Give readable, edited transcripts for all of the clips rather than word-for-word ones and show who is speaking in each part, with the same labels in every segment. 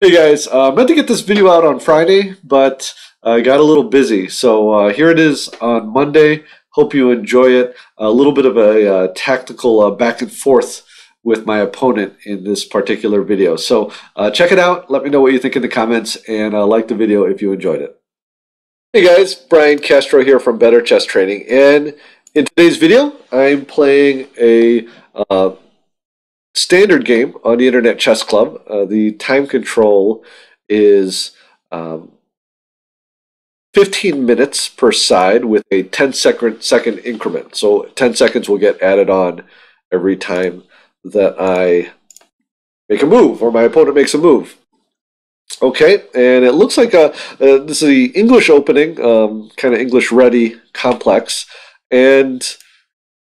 Speaker 1: Hey guys, meant to get this video out on Friday, but I got a little busy. So here it is on Monday. Hope you enjoy it. A little bit of a tactical back and forth with my opponent in this particular video. So check it out. Let me know what you think in the comments, and like the video if you enjoyed it. Hey guys, Brian Castro here from Better Chess Training, and in today's video, I'm playing a standard game on the Internet Chess Club. The time control is 15 minutes per side with a 10-second increment. So 10 seconds will get added on every time that I make a move or my opponent makes a move. Okay, and it looks like this is the English opening, kind of English ready complex. And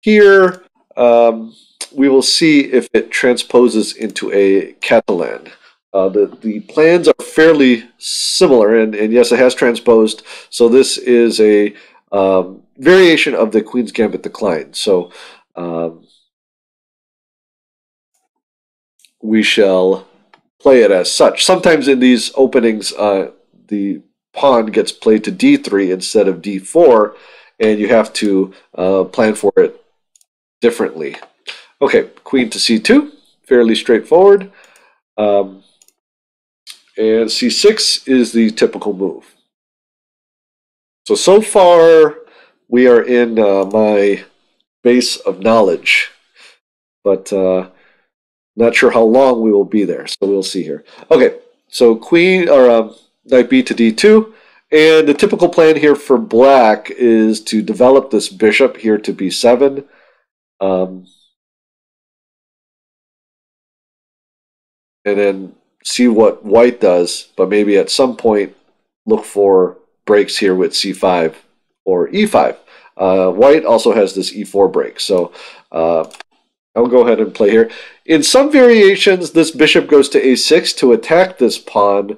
Speaker 1: here we will see if it transposes into a Catalan. The plans are fairly similar, and yes, it has transposed. So this is a variation of the Queen's Gambit decline. So we shall play it as such. Sometimes in these openings, the pawn gets played to d3 instead of d4, and you have to plan for it differently. Okay, queen to c2, fairly straightforward. And c6 is the typical move. So far, we are in my base of knowledge, but not sure how long we will be there, so we'll see here. Okay, so queen or knight b to d2, and the typical plan here for black is to develop this bishop here to b7. And then see what white does, but maybe at some point look for breaks here with c5 or e5. White also has this e4 break, so I'll go ahead and play here. In some variations, this bishop goes to a6 to attack this pawn.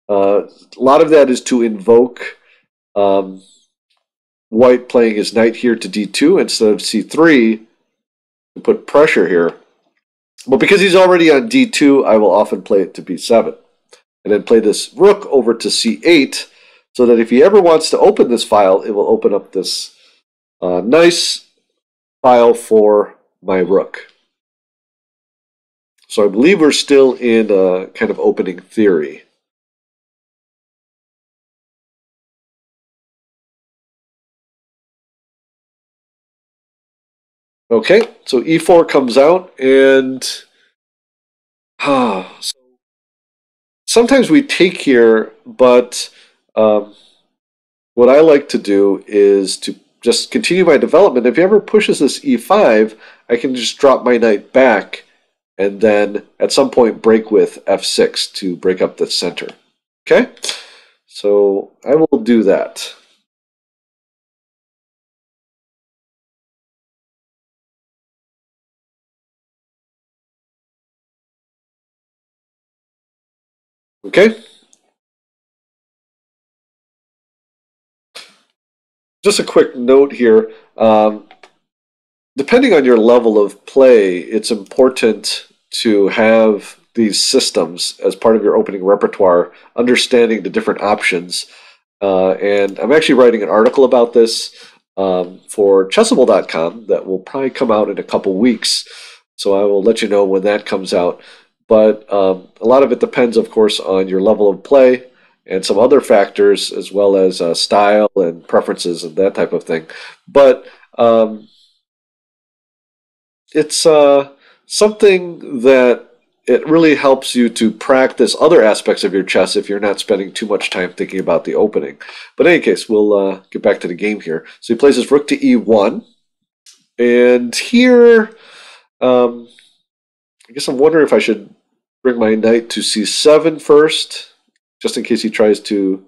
Speaker 1: A lot of that is to invoke white playing his knight here to d2 instead of c3 to put pressure here. But because he's already on d2, I will often play it to b7. And then play this rook over to c8, so that if he ever wants to open this file, it will open up this nice file for my rook. So I believe we're still in kind of opening theory. Okay, so e4 comes out, and so sometimes we take here, but what I like to do is to just continue my development. If he ever pushes this e5, I can just drop my knight back and then at some point break with f6 to break up the center. Okay, so I will do that. Okay, just a quick note here. Depending on your level of play, it's important to have these systems as part of your opening repertoire, understanding the different options. And I'm actually writing an article about this for Chessable.com that will probably come out in a couple weeks. So I will let you know when that comes out. But a lot of it depends, of course, on your level of play and some other factors, as well as style and preferences and that type of thing. But it's something that it really helps you to practice other aspects of your chess if you're not spending too much time thinking about the opening. But in any case, we'll get back to the game here. So he plays his rook to e1. And here, I guess I'm wondering if I should bring my knight to c7 first, just in case he tries to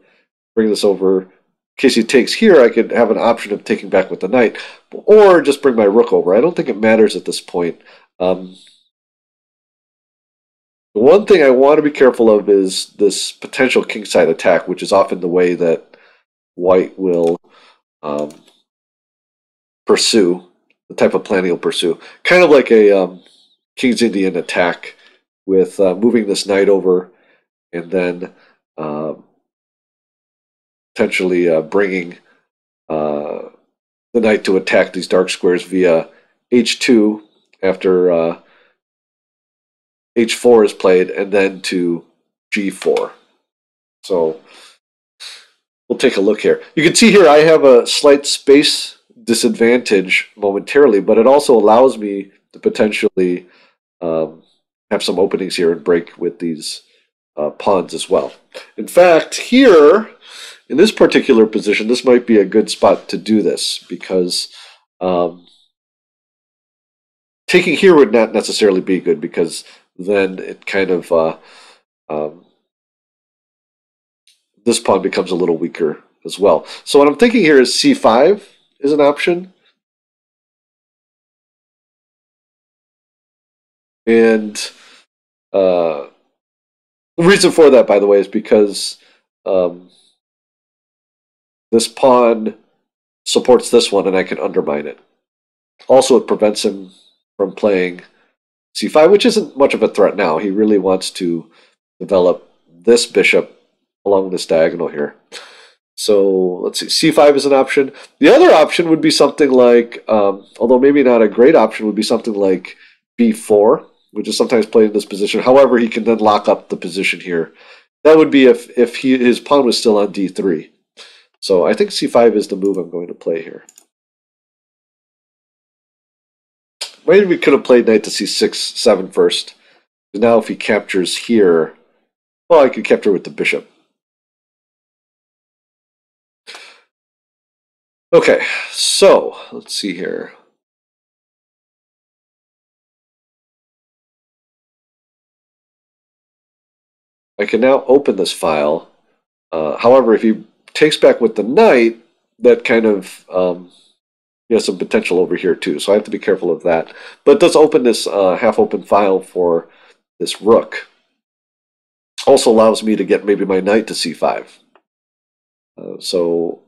Speaker 1: bring this over. In case he takes here, I could have an option of taking back with the knight, or just bring my rook over. I don't think it matters at this point. The one thing I want to be careful of is this potential kingside attack, which is often the way that white will pursue, the type of plan he'll pursue. Kind of like a King's Indian attack with moving this knight over and then uh, potentially bringing the knight to attack these dark squares via h2 after h4 is played, and then to g4. So we'll take a look here. You can see here I have a slight space disadvantage momentarily, but it also allows me to potentially have some openings here and break with these pawns as well. In fact, here in this particular position, this might be a good spot to do this because taking here would not necessarily be good because then it kind of this pawn becomes a little weaker as well. So what I'm thinking here is c5 is an option. And the reason for that, by the way, is because this pawn supports this one and I can undermine it. Also, it prevents him from playing c5, which isn't much of a threat now. He really wants to develop this bishop along this diagonal here. So let's see, c5 is an option. The other option would be something like, although maybe not a great option, would be something like b4, which is sometimes played in this position. However, he can then lock up the position here. That would be if his pawn was still on d3. So I think c5 is the move I'm going to play here. Maybe we could have played knight to c6, 7 first. Now if he captures here, well, I could capture with the bishop. Okay, so let's see here. I can now open this file. However, if he takes back with the knight, that kind of has some potential over here too. So I have to be careful of that. But it does open this half-open file for this rook. Also allows me to get maybe my knight to c5. So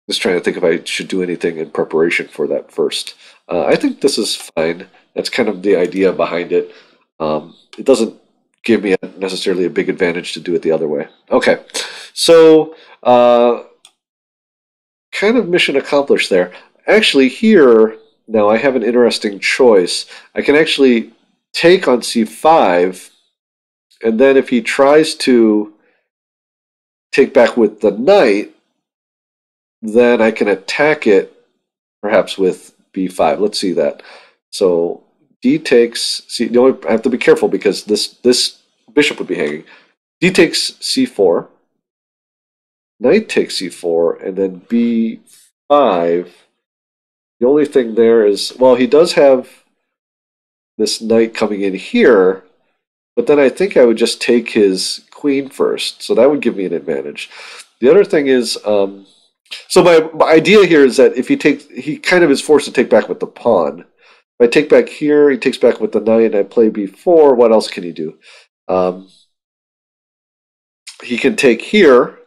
Speaker 1: just trying to think if I should do anything in preparation for that first. I think this is fine. That's kind of the idea behind it. It doesn't give me necessarily a big advantage to do it the other way. Okay, so kind of mission accomplished there. Actually, here, now I have an interesting choice. I can actually take on c5, and then if he tries to take back with the knight, then I can attack it perhaps with b5. Let's see that. So d takes, see, I have to be careful because this bishop would be hanging. D takes c4, knight takes c4, and then b5. The only thing there is, well, he does have this knight coming in here, but then I think I would just take his queen first, so that would give me an advantage. The other thing is, so my idea here is that if he kind of is forced to take back with the pawn. If I take back here, he takes back with the knight, and I play b4, what else can he do? He can take here,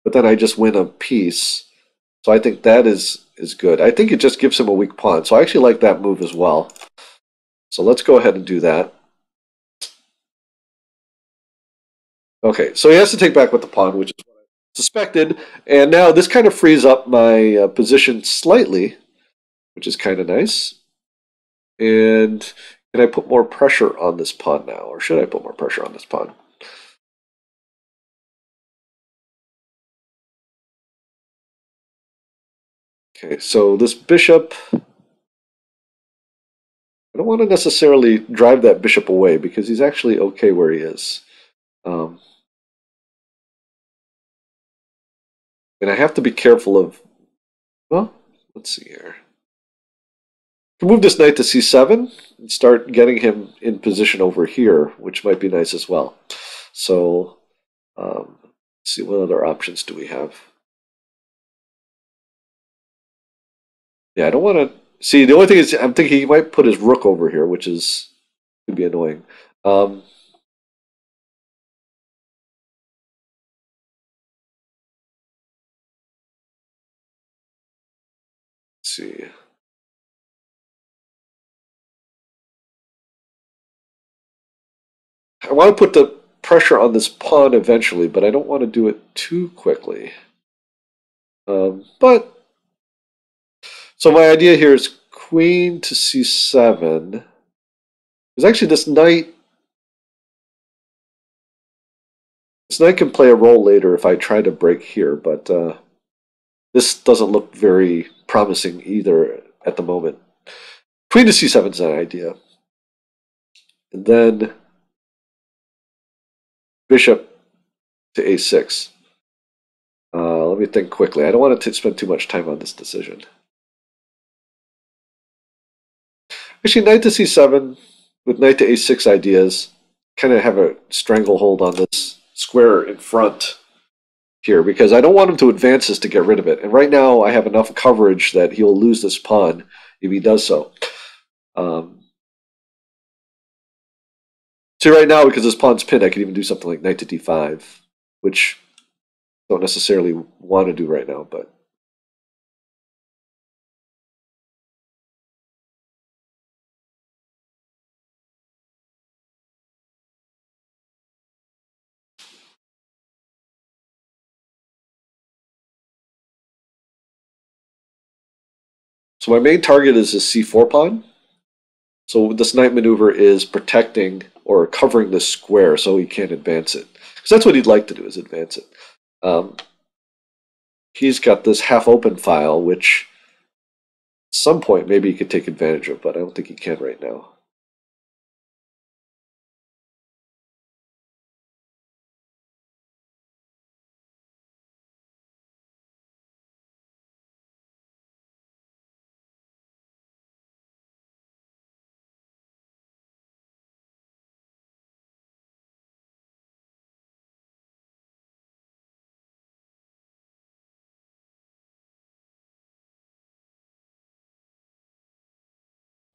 Speaker 1: but then I just win a piece. So I think that is good. I think it just gives him a weak pawn. So I actually like that move as well. So let's go ahead and do that. Okay, so he has to take back with the pawn, which is what I suspected. And now this kind of frees up my position slightly, which is kind of nice. And can I put more pressure on this pawn now? Or should I put more pressure on this pawn? Okay, so this bishop, I don't want to necessarily drive that bishop away because he's actually okay where he is. And I have to be careful of, well, let's see here. Can move this knight to c7 and start getting him in position over here, which might be nice as well. So, let's see, what other options do we have? Yeah, I don't want to see. The only thing is, I'm thinking he might put his rook over here, which is could be annoying. Let's see. want to put the pressure on this pawn eventually, but I don't want to do it too quickly. But so my idea here is queen to c7. Because actually this knight can play a role later if I try to break here, but this doesn't look very promising either at the moment. Queen to c7 is an idea. And then bishop to a6. Let me think quickly. I don't want to spend too much time on this decision. Actually, knight to c7 with knight to a6 ideas kind of have a stranglehold on this square in front here because I don't want him to advance this to get rid of it. And right now I have enough coverage that he'll lose this pawn if he does so. See, right now, because this pawn's pinned, I can even do something like knight to d5, which I don't necessarily want to do right now, but... So my main target is this c4 pawn. So this knight maneuver is protecting or covering this square so he can't advance it. Because that's what he'd like to do, is advance it. He's got this half-open file, which at some point maybe he could take advantage of, but I don't think he can right now.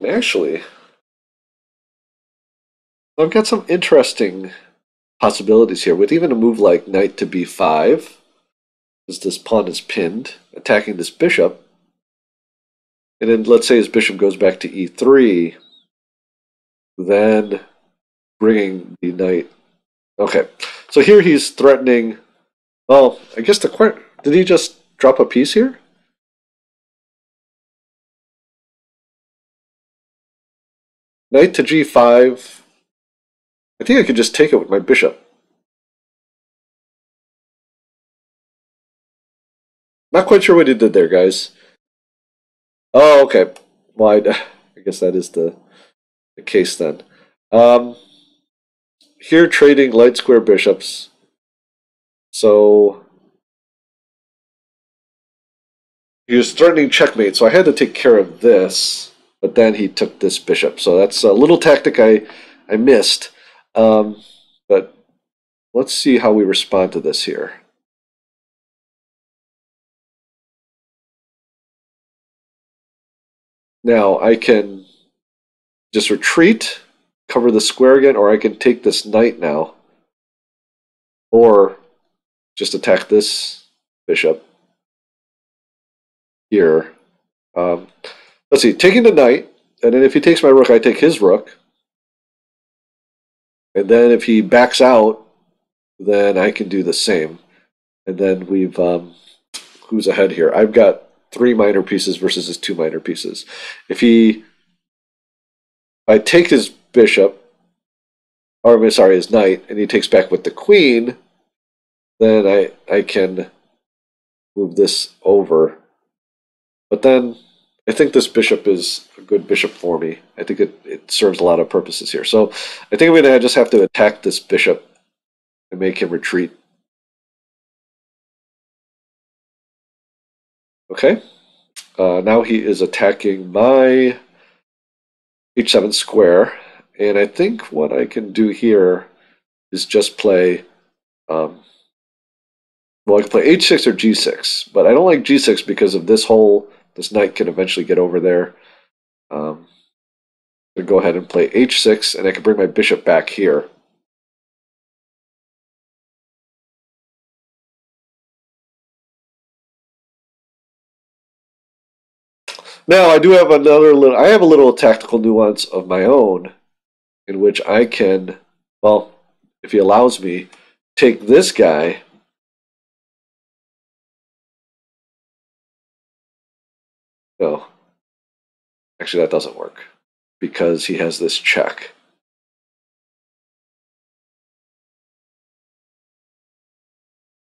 Speaker 1: Actually, I've got some interesting possibilities here with even a move like knight to b5, as this pawn is pinned, attacking this bishop. And then let's say his bishop goes back to e3, then bringing the knight. Okay, so here he's threatening. Well, I guess did he just drop a piece here? Knight to g5. I think I could just take it with my bishop. Not quite sure what he did there, guys. Oh, okay. Well, I guess that is the case then. Here trading light square bishops. So he was threatening checkmate, so I had to take care of this, but then he took this bishop. So that's a little tactic I missed. But let's see how we respond to this here. Now I can just retreat, cover the square again, or I can take this knight now, or just attack this bishop here. Let's see, taking the knight, and then if he takes my rook, I take his rook. And then if he backs out, then I can do the same. And then we've, who's ahead here? I've got 3 minor pieces versus his 2 minor pieces. If I take his bishop, or I'm sorry, his knight, and he takes back with the queen, then I can move this over. But then I think this bishop is a good bishop for me. I think it serves a lot of purposes here. So I think I'm going to just have to attack this bishop and make him retreat. Okay. Now he is attacking my h7 square. And I think what I can do here is just play... well, I can play h6 or g6. But I don't like g6 because of this hole. This knight can eventually get over there. I'm going to go ahead and play h6, and I can bring my bishop back here. Now, I do have a little tactical nuance of my own, in which I can, well, if he allows me, take this guy. No, actually, that doesn't work because he has this check.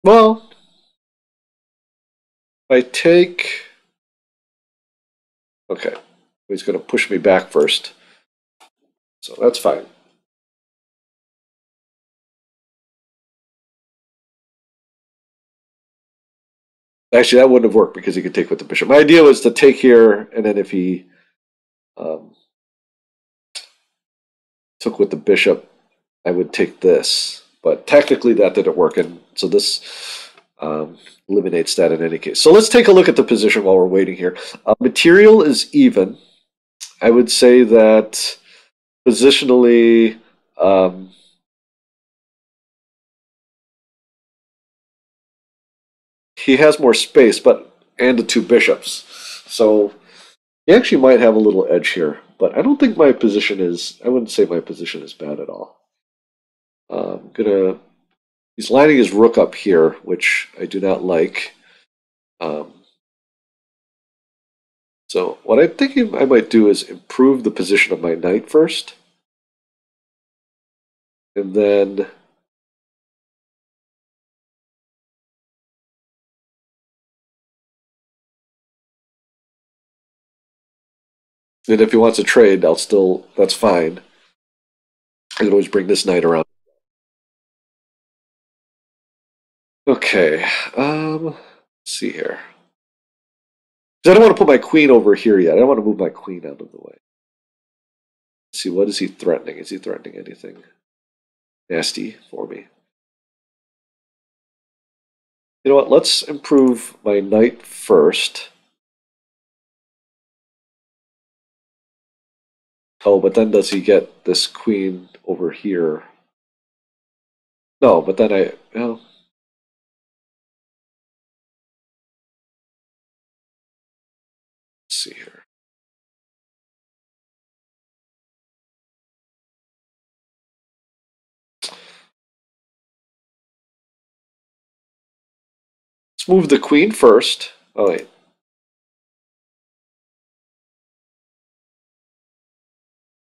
Speaker 1: Well, I take. Okay, he's going to push me back first, so that's fine. Actually, that wouldn't have worked because he could take with the bishop. My idea was to take here, and then if he um, took with the bishop, I would take this. But technically, that didn't work, and so this eliminates that in any case. So let's take a look at the position while we're waiting here. Material is even. I would say that positionally, he has more space, but and the two bishops. So he actually might have a little edge here, but I don't think my position is. I wouldn't say my position is bad at all. I'm gonna. He's lining his rook up here, which I do not like. Um, so what I'm thinking I might do is improve the position of my knight first, and then if he wants to trade, I'll still. That's fine. I can always bring this knight around. Okay. Let's see here. Because I don't want to put my queen over here yet. I don't want to move my queen out of the way. Let's see, what is he threatening? Is he threatening anything nasty for me? You know what? Let's improve my knight first. Oh, but then does he get this queen over here? No, but then let's see here. Let's move the queen first. Oh, wait.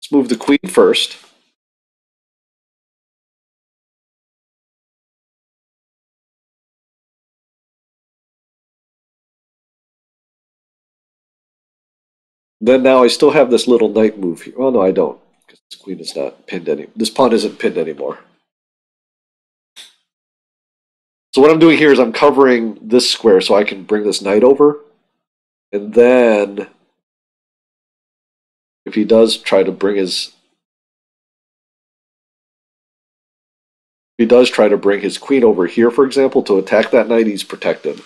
Speaker 1: Let's move the queen first. Then now I still have this little knight move here. Oh, no, I don't. Because this queen is not pinned any. This pawn isn't pinned anymore. So what I'm doing here is I'm covering this square so I can bring this knight over. And then if he does try to bring his queen over here, for example, to attack that knight, he's protected.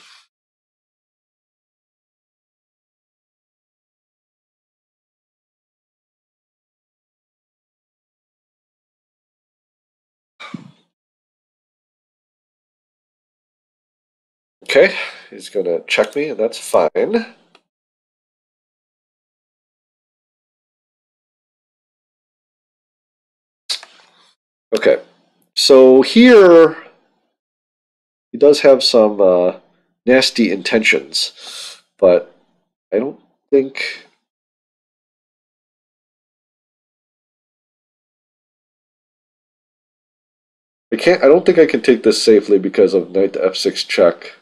Speaker 1: Okay, he's going to check me, and that's fine. Okay, so here he does have some nasty intentions, but I don't think. I don't think I can take this safely because of knight to f6 check,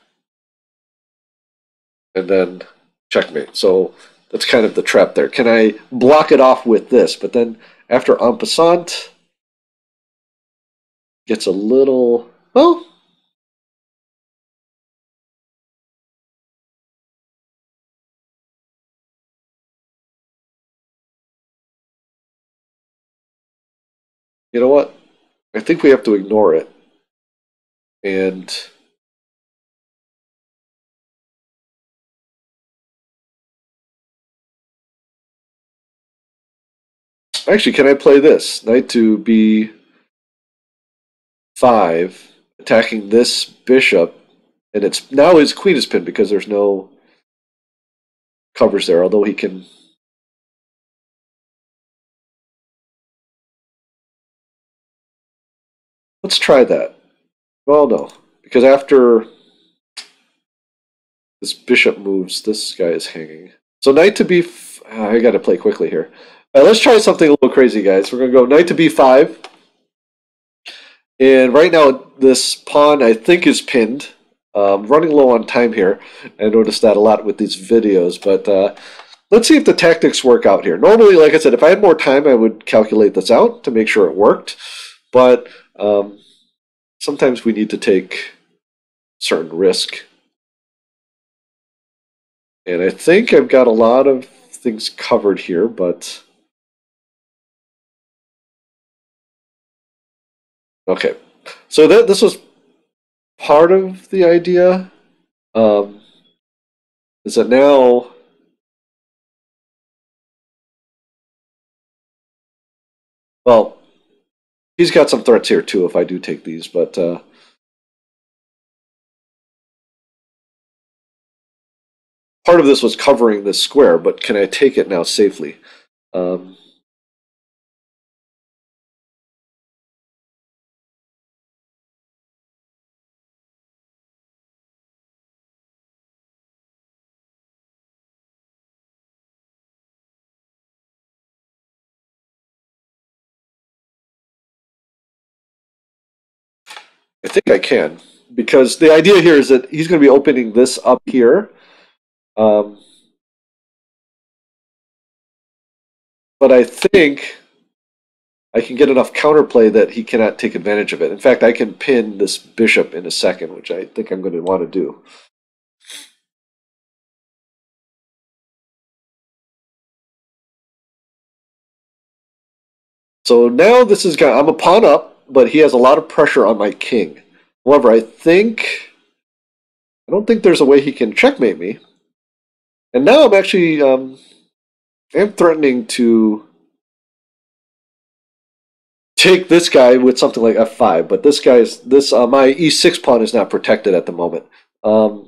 Speaker 1: and then checkmate. So that's kind of the trap there. Can I block it off with this? But then after en passant, gets a little. Well, you know what? I think we have to ignore it. And actually, can I play this? Knight to b5, attacking this bishop, and it's now his queen is pinned because there's no covers there, although he can. Let's try that. Well, no, because after this bishop moves, this guy is hanging. So knight to I got to play quickly here. Let's try something a little crazy, guys. We're going to go knight to b5. And right now, this pawn, I think, is pinned. Running low on time here. I noticed that a lot with these videos. But let's see if the tactics work out here. Normally, like I said, if I had more time, I would calculate this out to make sure it worked. But sometimes we need to take certain risk. And I think I've got a lot of things covered here, but... Okay. So this was part of the idea. Is that now... Well, he's got some threats here, too, if I do take these, but... part of this was covering this square, but can I take it now safely? I think I can, because the idea here is that he's going to be opening this up here. But I think I can get enough counterplay that he cannot take advantage of it. In fact, I can pin this bishop in a second, which I think I'm going to want to do. So now this is I'm a pawn up, but he has a lot of pressure on my king. However, I don't think there's a way he can checkmate me. And now I'm actually I'm threatening to take this guy with something like f5, but this my e6 pawn is not protected at the moment. I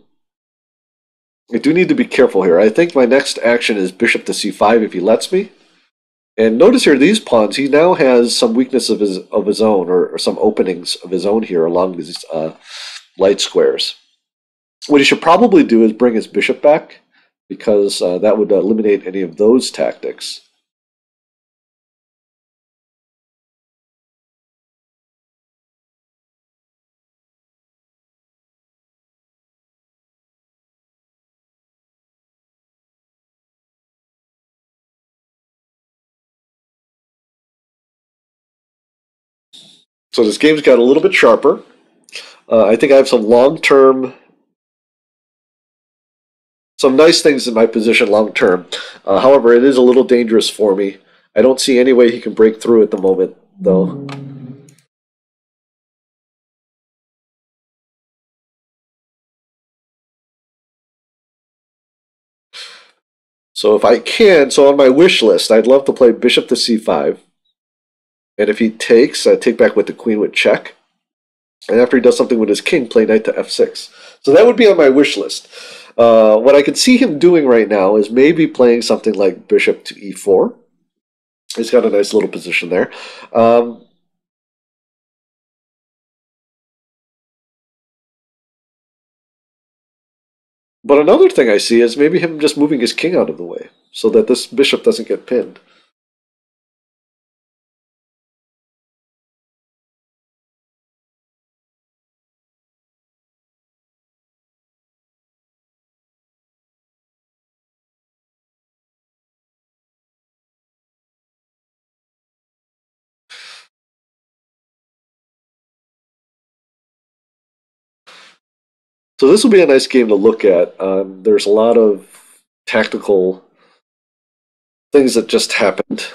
Speaker 1: do need to be careful here. I think my next action is bishop to c5 if he lets me. And notice here, these pawns, he now has some weakness of his own, or some openings of his own here along these light squares. What he should probably do is bring his bishop back, because that would eliminate any of those tactics. So this game's got a little bit sharper. I think I have some some nice things in my position long term. However, it is a little dangerous for me. I don't see any way he can break through at the moment, though. So if I can, so on my wish list, I'd love to play bishop to c5. And if he takes, I take back with the queen with check. And after he does something with his king, play knight to f6. So that would be on my wish list. What I could see him doing right now is maybe playing something like bishop to e4. He's got a nice little position there. But another thing I see is maybe him just moving his king out of the way so that this bishop doesn't get pinned. So this will be a nice game to look at. There's a lot of tactical things that just happened.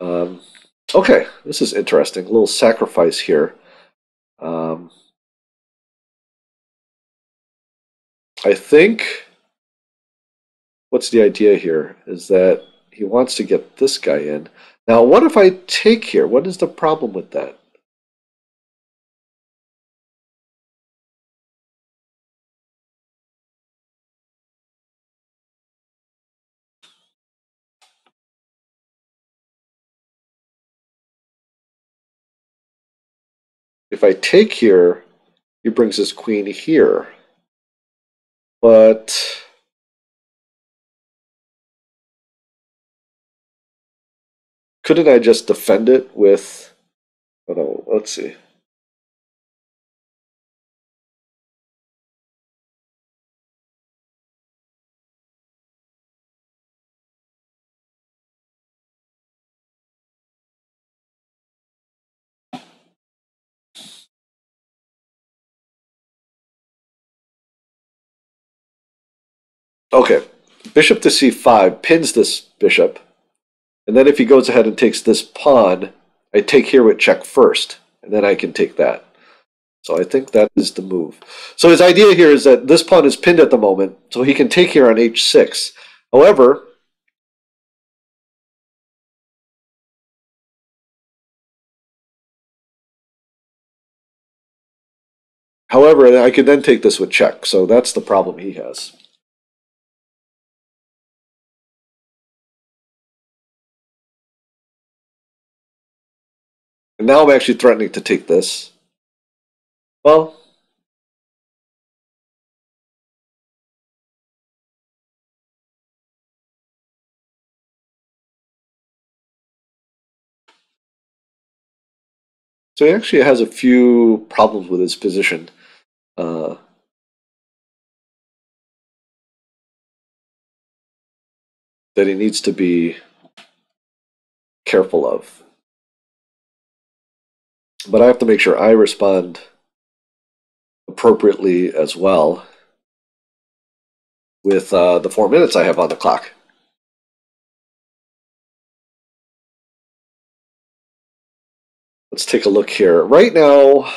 Speaker 1: Okay, this is interesting. A little sacrifice here. I think what's the idea here is that he wants to get this guy in. Now, what if I take here? What is the problem with that? if I take here, he brings his queen here. But couldn't I just defend it with, oh no, let's see. Okay, bishop to c5 pins this bishop, and then if he goes ahead and takes this pawn, I take here with check first, and then I can take that. So I think that is the move. So his idea here is that this pawn is pinned at the moment, so he can take here on h6. However, I could then take this with check, so that's the problem he has. And now I'm actually threatening to take this. Well, so he actually has a few problems with his position. That he needs to be careful of. But I have to make sure I respond appropriately as well with the 4 minutes I have on the clock. Let's take a look here. Right now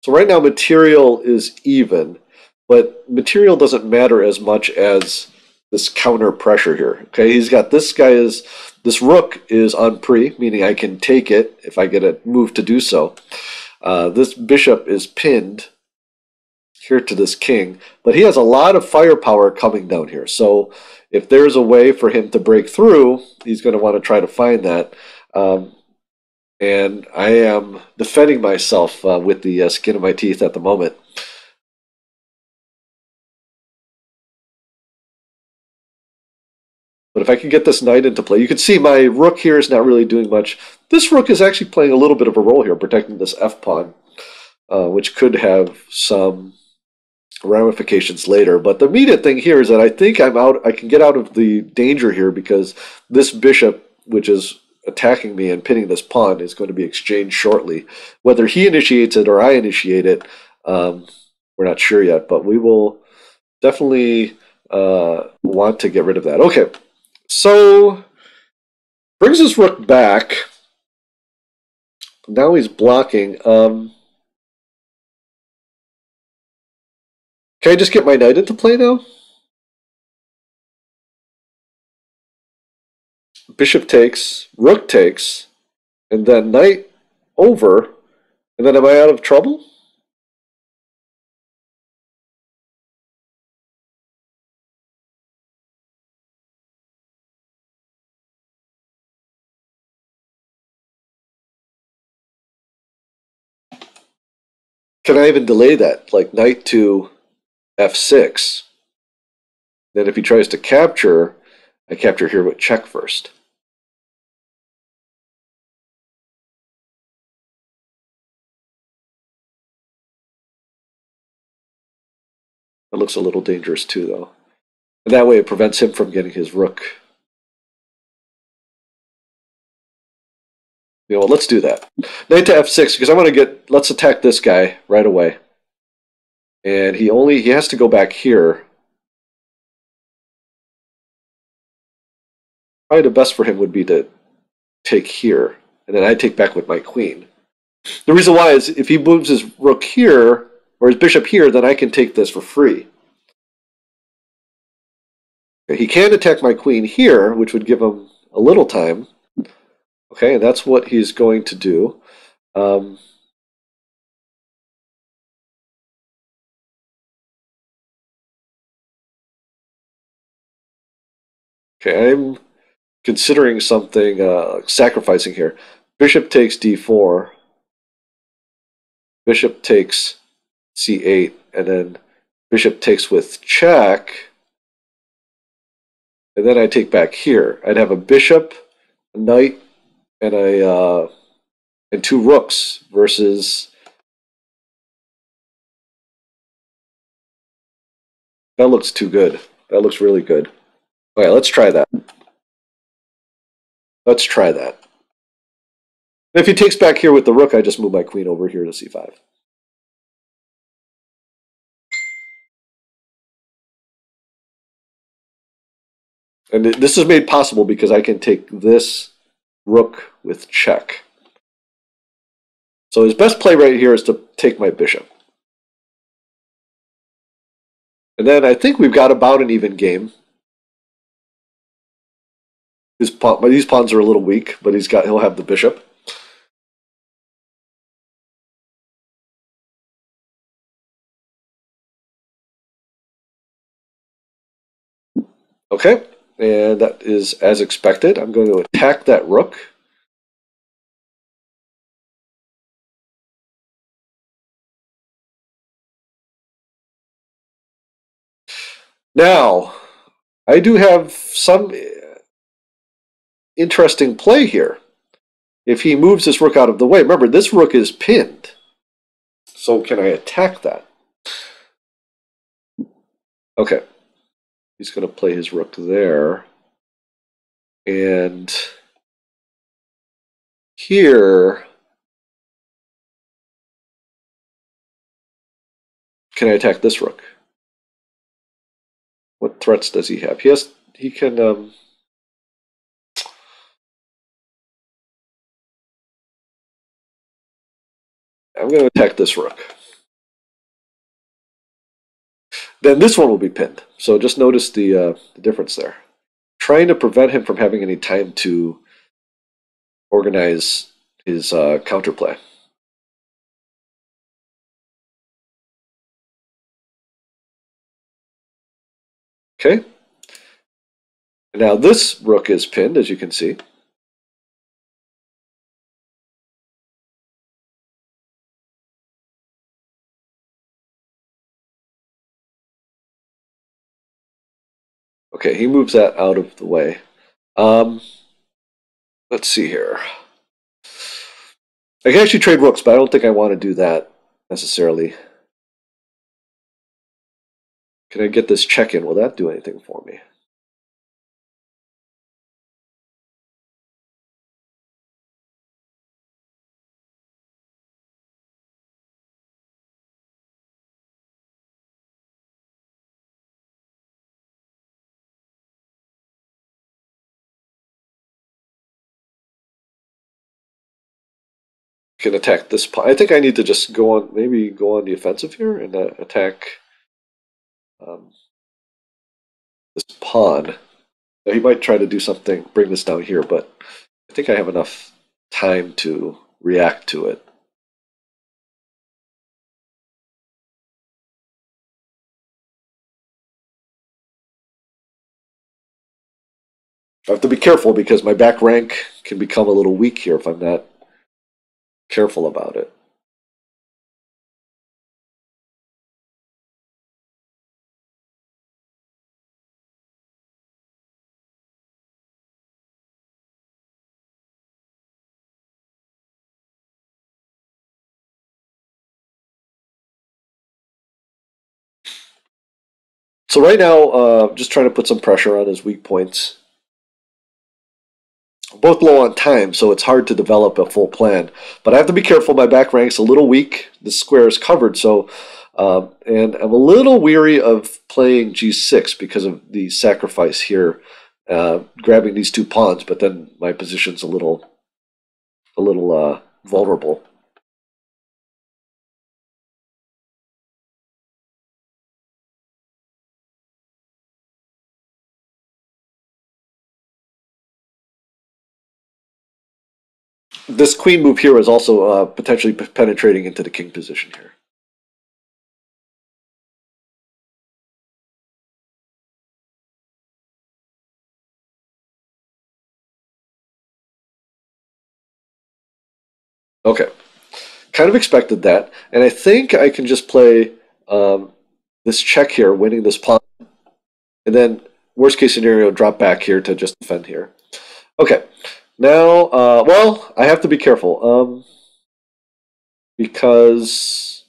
Speaker 1: material is even, but material doesn't matter as much as this counter pressure here. Okay, he's got this rook is on pre, meaning I can take it if I get a move to do so. This bishop is pinned here to this king, but he has a lot of firepower coming down here. So if there's a way for him to break through, he's going to want to try to find that. And I am defending myself with the skin of my teeth at the moment. But if I can get this knight into play, you can see my rook here is not really doing much. This rook is actually playing a little bit of a role here, protecting this f-pawn, which could have some ramifications later. But the immediate thing here is that I think I can get out of the danger here because this bishop, which is attacking me and pinning this pawn, is going to be exchanged shortly. Whether he initiates it or I initiate it, we're not sure yet, but we will definitely want to get rid of that. Okay, so brings his rook back. Now he's blocking. Can I just get my knight into play now? Bishop takes, rook takes, and then knight over, and then am I out of trouble? Can I even delay that? Like knight to f6. Then if he tries to capture, I capture here with check first. That looks a little dangerous too, though. And that way it prevents him from getting his rook. You know what, let's do that. Knight to f6, because I want to let's attack this guy right away. And he has to go back here. Probably the best for him would be to take here, and then I take back with my queen. The reason why is if he moves his rook here, or his bishop here, then I can take this for free. Okay, he can attack my queen here, which would give him a little time. Okay, and that's what he's going to do. Okay, I'm considering something, sacrificing here. Bishop takes d4. bishop takes c8, and then bishop takes with check, and then I take back here. I'd have a bishop, a knight, and and two rooks versus. That looks too good. That looks really good. All right, let's try that. Let's try that. If he takes back here with the rook, I just move my queen over here to c5. And this is made possible because I can take this rook with check. So his best play right here is to take my bishop. And then I think we've got about an even game. These pawns are a little weak, but he'll have the bishop. Okay, and that is as expected. I'm going to attack that rook. Now, I do have some interesting play here. If he moves this rook out of the way, remember, this rook is pinned. So can I attack that? Okay. He's going to play his rook there. And here, can I attack this rook? What threats does he have? He can I'm going to attack this rook. Then this one will be pinned. So just notice the difference there. Trying to prevent him from having any time to organize his counterplay. Okay. Now this rook is pinned, as you can see. Okay, he moves that out of the way. Let's see here. I can actually trade rooks, but I don't think I want to do that necessarily. Can I get this check in? Will that do anything for me? Can attack this pawn. I think I need to just maybe go on the offensive here and attack this pawn. Now, he might try to do something, bring this down here, but I think I have enough time to react to it. I have to be careful because my back rank can become a little weak here if I'm not careful about it. So right now, just trying to put some pressure on his weak points. Both low on time, so it's hard to develop a full plan. But I have to be careful. My back rank's a little weak. The square is covered, so and I'm a little weary of playing g6 because of the sacrifice here, grabbing these two pawns. But then my position's a little vulnerable. This queen move here is also potentially penetrating into the king position here. Okay. kind of expected that, and I think I can just play this check here, winning this pawn, and then worst case scenario, drop back here to just defend here. Okay, now, well, I have to be careful because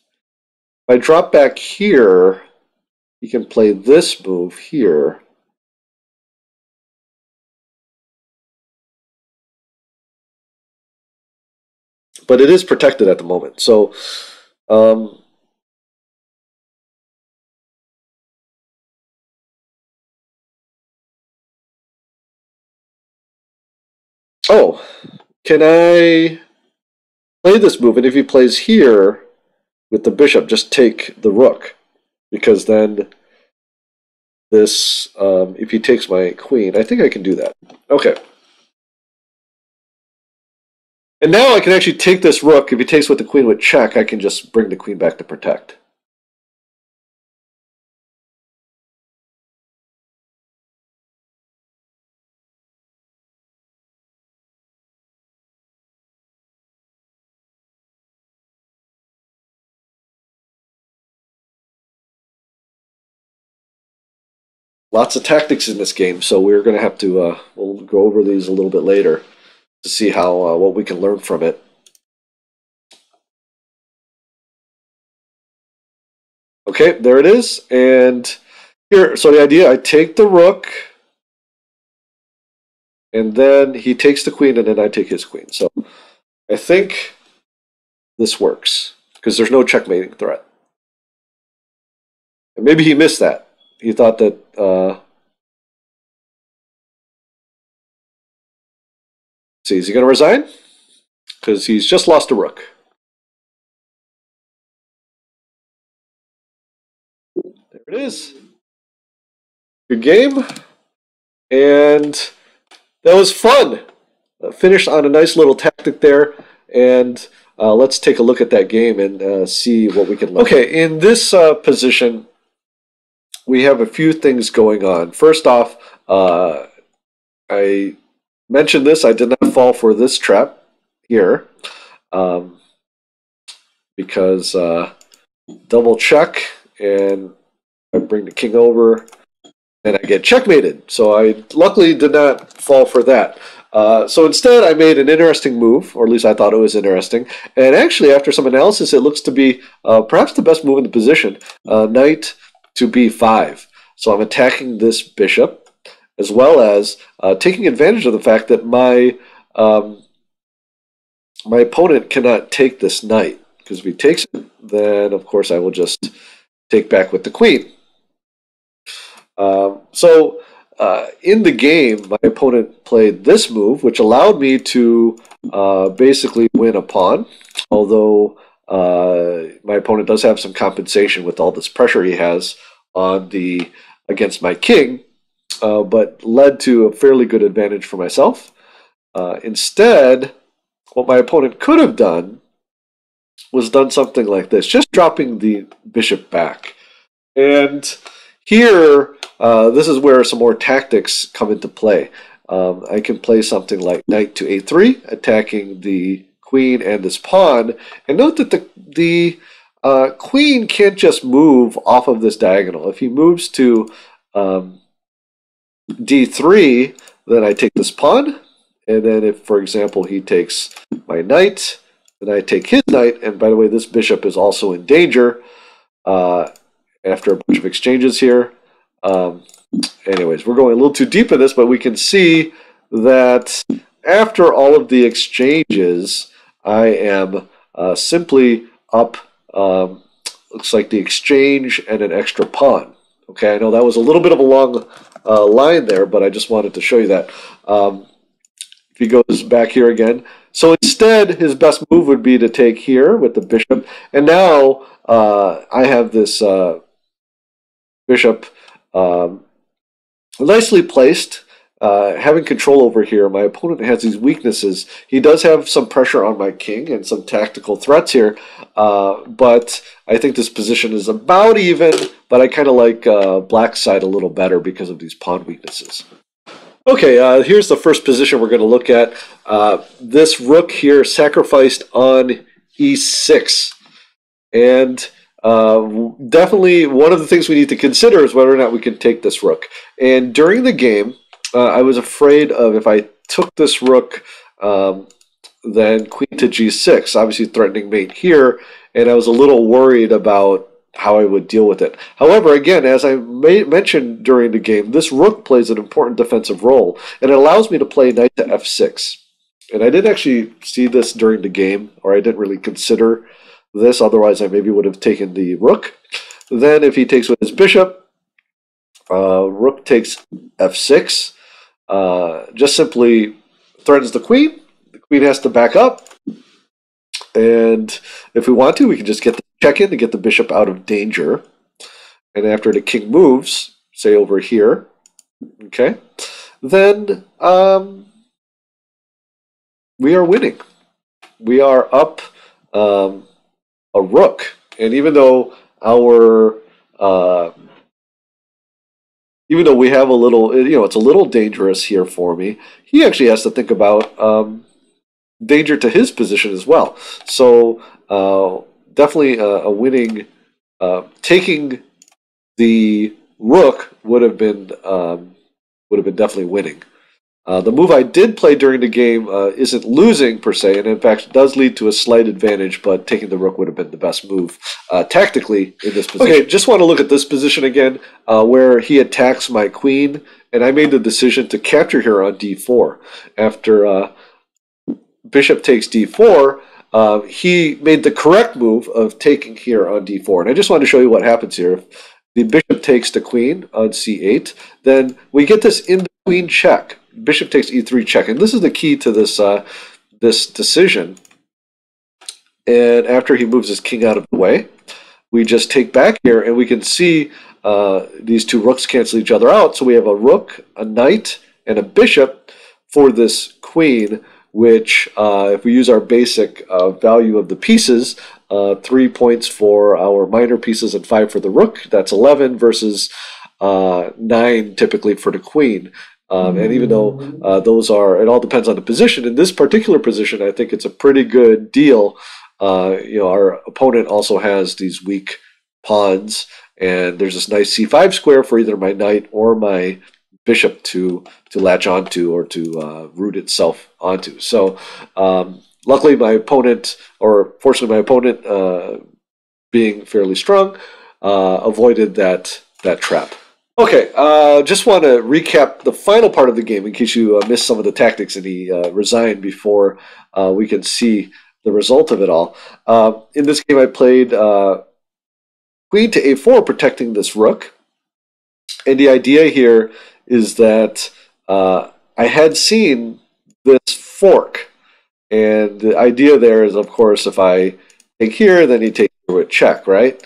Speaker 1: if I drop back here, he can play this move here. But it is protected at the moment, so oh, can I play this move? And if he plays here with the bishop, just take the rook, because then this, if he takes my queen, I think I can do that. Okay. And now I can actually take this rook. If he takes with the queen with check, I can just bring the queen back to protect. Lots of tactics in this game, so we're going to have to we'll go over these a little bit later to see how what we can learn from it. Okay, there it is, and here. So the idea: I take the rook, and then he takes the queen, and then I take his queen. So I think this works because there's no checkmating threat. And maybe he missed that. He thought that. See, is he going to resign? Because he's just lost a rook. There it is. Good game. And that was fun. Finished on a nice little tactic there. And let's take a look at that game and see what we can learn. Okay, in this position, we have a few things going on. First off, I mentioned this. I did not fall for this trap here because double check, and I bring the king over, and I get checkmated. So I luckily did not fall for that. So instead, I made an interesting move, or at least I thought it was interesting. And actually, after some analysis, it looks to be perhaps the best move in the position, knight to b5. So I'm attacking this bishop, as well as taking advantage of the fact that my opponent cannot take this knight, because if he takes it, then of course I will just take back with the queen. So in the game, my opponent played this move, which allowed me to basically win a pawn, although my opponent does have some compensation with all this pressure he has on against my king, but led to a fairly good advantage for myself. Instead, what my opponent could have done was done something like this, just dropping the bishop back. And here, this is where some more tactics come into play. I can play something like knight to a3, attacking the queen and this pawn. And note that the queen can't just move off of this diagonal. If he moves to d3, then I take this pawn. And then if, for example, he takes my knight, then I take his knight. And by the way, this bishop is also in danger after a bunch of exchanges here. Anyways, we're going a little too deep in this, but we can see that after all of the exchanges, I am simply up, looks like the exchange and an extra pawn. Okay, I know that was a little bit of a long line there, but I just wanted to show you that. If he goes back here again. So instead, his best move would be to take here with the bishop. And now I have this bishop nicely placed, having control over here. My opponent has these weaknesses. He does have some pressure on my king and some tactical threats here, but I think this position is about even, but I kind of like black's side a little better because of these pawn weaknesses. Okay, here's the first position we're going to look at. This rook here sacrificed on e6. And definitely one of the things we need to consider is whether or not we can take this rook. And during the game, I was afraid of if I took this rook, then queen to g6, obviously threatening mate here, and I was a little worried about how I would deal with it. However, again, as I mentioned during the game, this rook plays an important defensive role, and it allows me to play knight to f6. And I didn't actually see this during the game, or I didn't really consider this, otherwise I maybe would have taken the rook. Then if he takes with his bishop, rook takes f6, just simply threatens the queen. The queen has to back up, and if we want to, we can just get the check in to get the bishop out of danger. And after the king moves, say over here, okay, then we are winning. We are up a rook, and even though we have a little, it's a little dangerous here for me, he actually has to think about danger to his position as well. So definitely a winning. Taking the rook would have been definitely winning. The move I did play during the game isn't losing per se, and in fact does lead to a slight advantage, but taking the rook would have been the best move tactically in this position. Okay, just want to look at this position again, where he attacks my queen, and I made the decision to capture here on d4. After bishop takes d4, he made the correct move of taking here on d4. And I just wanted to show you what happens here. If the bishop takes the queen on c8, then we get this in-queen check. Bishop takes e3 check, and this is the key to this this decision. And after he moves his king out of the way, we just take back here, and we can see these two rooks cancel each other out. So we have a rook, a knight, and a bishop for this queen, which if we use our basic value of the pieces, 3 points for our minor pieces and 5 for the rook, that's 11 versus 9 typically for the queen. And even though those are, it all depends on the position. In this particular position, I think it's a pretty good deal. Our opponent also has these weak pawns, and there's this nice c5 square for either my knight or my bishop to latch onto or to root itself onto. So luckily my opponent, or fortunately my opponent, being fairly strong, avoided that trap. Okay, just want to recap the final part of the game in case you missed some of the tactics, and he resigned before we can see the result of it all. In this game I played queen to a4, protecting this rook. And the idea here is that I had seen this fork. And the idea there is, of course, if I take here, then he takes here with check, right?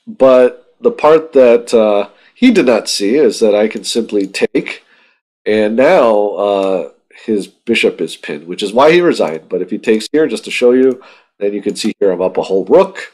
Speaker 1: But the part that he did not see is that I can simply take, and now his bishop is pinned, which is why he resigned. But if he takes here, just to show you, then you can see here I'm up a whole rook,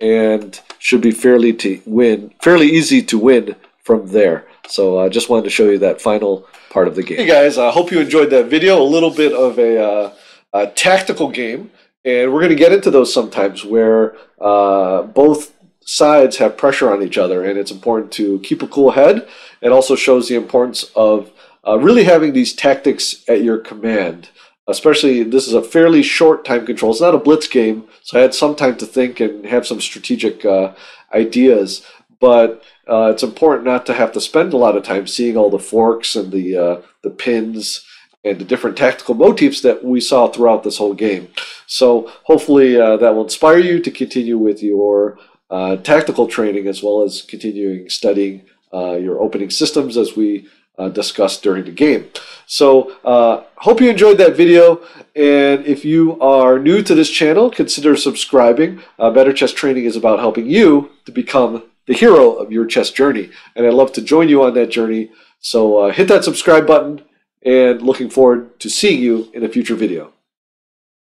Speaker 1: and should be fairly easy to win from there. So I just wanted to show you that final part of the game. Hey guys, I hope you enjoyed that video. A little bit of a tactical game, and we're going to get into those sometimes where both sides have pressure on each other, and it's important to keep a cool head. It also shows the importance of really having these tactics at your command. Especially, this is a fairly short time control. It's not a blitz game, so I had some time to think and have some strategic ideas. But it's important not to have to spend a lot of time seeing all the forks and the pins and the different tactical motifs that we saw throughout this whole game. So hopefully that will inspire you to continue with your tactical training, as well as continuing studying your opening systems as we discussed during the game. So hope you enjoyed that video, and if you are new to this channel, consider subscribing. Better Chess Training is about helping you to become the hero of your chess journey, and I'd love to join you on that journey. So hit that subscribe button, and looking forward to seeing you in a future video.